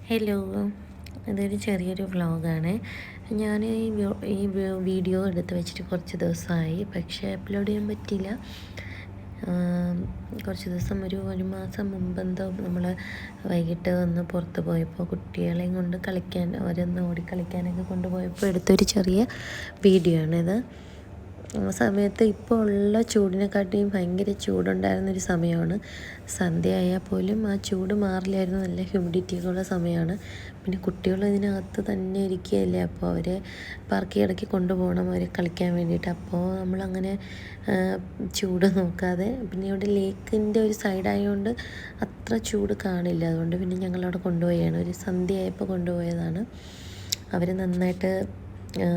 Hello, ഇതൊരു ചെറിയൊരു വ്ളോഗാണ്. ഞാൻ വീഡിയോ എടുത്ത് വെച്ചിട്ട് കുറച്ച് ദിവസമായി, പക്ഷേ അപ്ലോഡ് ചെയ്യാൻ പറ്റിയില്ല. കുറച്ച് ദിവസം ഒരു മാസം മുമ്പെന്തോ നമ്മൾ വൈകിട്ട് ഒന്ന് പുറത്ത് പോയപ്പോൾ കുട്ടികളെയും കൊണ്ട് കളിക്കാൻ, അവരൊന്ന് ഓടിക്കളിക്കാനൊക്കെ കൊണ്ടുപോയപ്പോൾ എടുത്തൊരു ചെറിയ വീഡിയോ ആണിത്. ആ സമയത്ത് ഇപ്പോൾ ഉള്ള ചൂടിനെക്കാട്ടിയും ഭയങ്കര ചൂടുണ്ടായിരുന്നൊരു സമയമാണ്. സന്ധ്യ ആയാൽ പോലും ആ ചൂട് മാറില്ലായിരുന്നു. നല്ല ഹ്യൂമിഡിറ്റിയൊക്കെ ഉള്ള സമയമാണ്. പിന്നെ കുട്ടികൾ ഇതിനകത്ത് തന്നെ ഇരിക്കുകയല്ലേ, അപ്പോൾ അവരെ പാർക്ക് ഇടയ്ക്ക് കൊണ്ടുപോകണം അവരെ കളിക്കാൻ വേണ്ടിയിട്ട്. അപ്പോൾ നമ്മളങ്ങനെ ചൂട് നോക്കാതെ, പിന്നെ ഇവിടെ ലേക്കിൻ്റെ ഒരു സൈഡായതുകൊണ്ട് അത്ര ചൂട് കാണില്ല. അതുകൊണ്ട് പിന്നെ ഞങ്ങളവിടെ കൊണ്ടുപോയാണ്. ഒരു സന്ധ്യ ആയപ്പോൾ കൊണ്ടുപോയതാണ്. അവർ നന്നായിട്ട്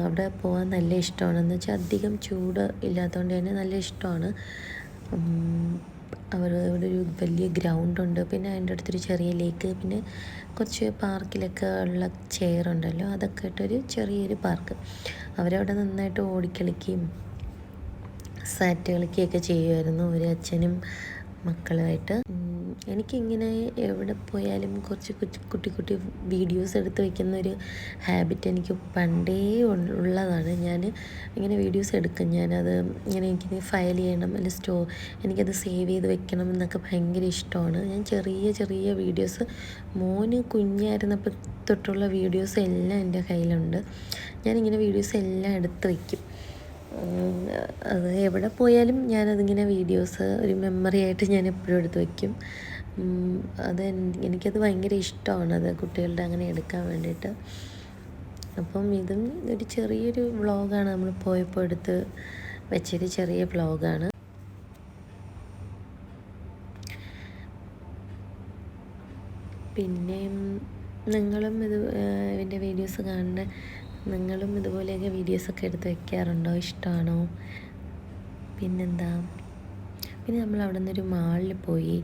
അവിടെ പോകാൻ നല്ല ഇഷ്ടമാണ്. എന്ന് വെച്ചാൽ അധികം ചൂട് ഇല്ലാത്തതുകൊണ്ട് തന്നെ നല്ല ഇഷ്ടമാണ്. ഇവിടെ ഒരു വലിയ ഗ്രൗണ്ടുണ്ട്, പിന്നെ അതിൻ്റെ അടുത്തൊരു ചെറിയ ലേക്ക്, പിന്നെ കുറച്ച് പാർക്കിലൊക്കെ ഉള്ള ചെയറുണ്ടല്ലോ, അതൊക്കെ ഇട്ടൊരു ചെറിയൊരു പാർക്ക്. അവരവിടെ നന്നായിട്ട് ഓടിക്കളിക്കുകയും സാറ്റ് കളിക്കുകയൊക്കെ ചെയ്യുമായിരുന്നു, ഒരു അച്ഛനും മക്കളുമായിട്ട്. എനിക്കിങ്ങനെ എവിടെ പോയാലും കുറച്ച് കുട്ടി വീഡിയോസ് എടുത്ത് വയ്ക്കുന്ന ഒരു ഹാബിറ്റ് എനിക്ക് പണ്ടേ ഉള്ളതാണ്. ഞാൻ ഇങ്ങനെ വീഡിയോസ് എടുക്കും. ഞാനത് ഇങ്ങനെ എനിക്കിത് ഫയൽ ചെയ്യണം, അല്ലെങ്കിൽ എനിക്കത് സേവ് ചെയ്ത് വെക്കണം എന്നൊക്കെ ഭയങ്കര ഇഷ്ടമാണ്. ഞാൻ ചെറിയ വീഡിയോസ് മോന് കുഞ്ഞായിരുന്നപ്പോൾ തൊട്ടുള്ള വീഡിയോസ് എല്ലാം എൻ്റെ കയ്യിലുണ്ട്. ഞാനിങ്ങനെ വീഡിയോസ് എല്ലാം എടുത്ത് വയ്ക്കും. അത് എവിടെ പോയാലും ഞാനതിങ്ങനെ വീഡിയോസ് ഒരു മെമ്മറി ആയിട്ട് ഞാൻ എപ്പോഴും എടുത്ത് വയ്ക്കും. എനിക്കത് ഭയങ്കര ഇഷ്ടമാണ്, അത് കുട്ടികളുടെ അങ്ങനെ എടുക്കാൻ വേണ്ടിയിട്ട്. അപ്പം ഇതും ഒരു ചെറിയൊരു വ്ളോഗാണ്, നമ്മൾ പോയപ്പോൾ എടുത്ത് വെച്ചൊരു ചെറിയ വ്ളോഗാണ്. പിന്നെ നിങ്ങളും ഇതിൻ്റെ വീഡിയോസ് കാണുന്ന നിങ്ങളും ഇതുപോലെയൊക്കെ വീഡിയോസൊക്കെ എടുത്ത് വയ്ക്കാറുണ്ടോ? ഇഷ്ടമാണോ? പിന്നെന്താ, പിന്നെ നമ്മൾ അവിടെ നിന്നൊരു മാളിൽ പോയി,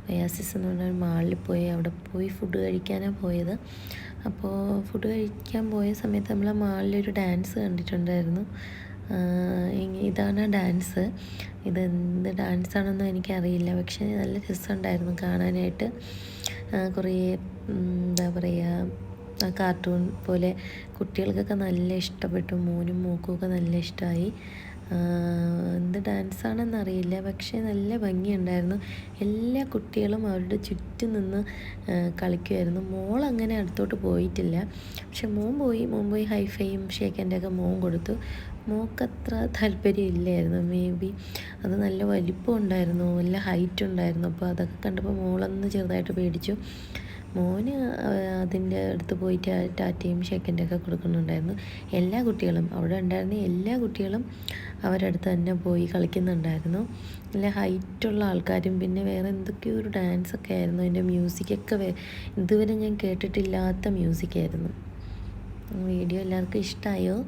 ഒയാസിസ് എന്ന് പറഞ്ഞ മാളിൽ പോയി. അവിടെ പോയി ഫുഡ് കഴിക്കാനാണ് പോയത്. അപ്പോൾ ഫുഡ് കഴിക്കാൻ പോയ സമയത്ത് നമ്മൾ ആ മാളിലൊരു ഡാൻസ് കണ്ടിട്ടുണ്ടായിരുന്നു. ഇതാണ് ഡാൻസ്. ഇതെന്ത് ഡാൻസാണെന്നും എനിക്കറിയില്ല, പക്ഷേ നല്ല രസമുണ്ടായിരുന്നു കാണാനായിട്ട്. കുറേ എന്താ പറയുക, കാർട്ടൂൺ പോലെ കുട്ടികൾക്കൊക്കെ നല്ല ഇഷ്ടപ്പെട്ടു. മോനും മോക്കുമൊക്കെ നല്ല ഇഷ്ടമായി. എന്ത് ഡാൻസാണെന്നറിയില്ല, പക്ഷേ നല്ല ഭംഗിയുണ്ടായിരുന്നു. എല്ലാ കുട്ടികളും അവരുടെ ചുറ്റും നിന്ന് കളിക്കുമായിരുന്നു. മോളങ്ങനെ അടുത്തോട്ട് പോയിട്ടില്ല, പക്ഷെ മോൻ പോയി ഹൈഫൈയും ഷേക്കൻ്റെയൊക്കെ മോൻ കൊടുത്തു. മോക്കത്ര താല്പര്യം ഇല്ലായിരുന്നു. മേ ബി അത് നല്ല വലിപ്പം ഉണ്ടായിരുന്നു, നല്ല ഹൈറ്റ് ഉണ്ടായിരുന്നു. അപ്പോൾ അതൊക്കെ കണ്ടപ്പോൾ മോളൊന്ന് ചെറുതായിട്ട് പേടിച്ചു. മോന് അതിൻ്റെ അടുത്ത് പോയിട്ട് ടാറ്റയും ഷേക്കൻ്റെയൊക്കെ കൊടുക്കുന്നുണ്ടായിരുന്നു. എല്ലാ കുട്ടികളും അവിടെ ഉണ്ടായിരുന്ന എല്ലാ കുട്ടികളും അവരുടെ അടുത്ത് തന്നെ പോയി കളിക്കുന്നുണ്ടായിരുന്നു. നല്ല ഹൈറ്റുള്ള ആൾക്കാരും, പിന്നെ വേറെ എന്തൊക്കെയോ ഒരു ഡാൻസൊക്കെ ആയിരുന്നു. അതിൻ്റെ മ്യൂസിക്കൊക്കെ ഇതുവരെ ഞാൻ കേട്ടിട്ടില്ലാത്ത മ്യൂസിക്കായിരുന്നു. വീഡിയോ എല്ലാവർക്കും ഇഷ്ടമായോ?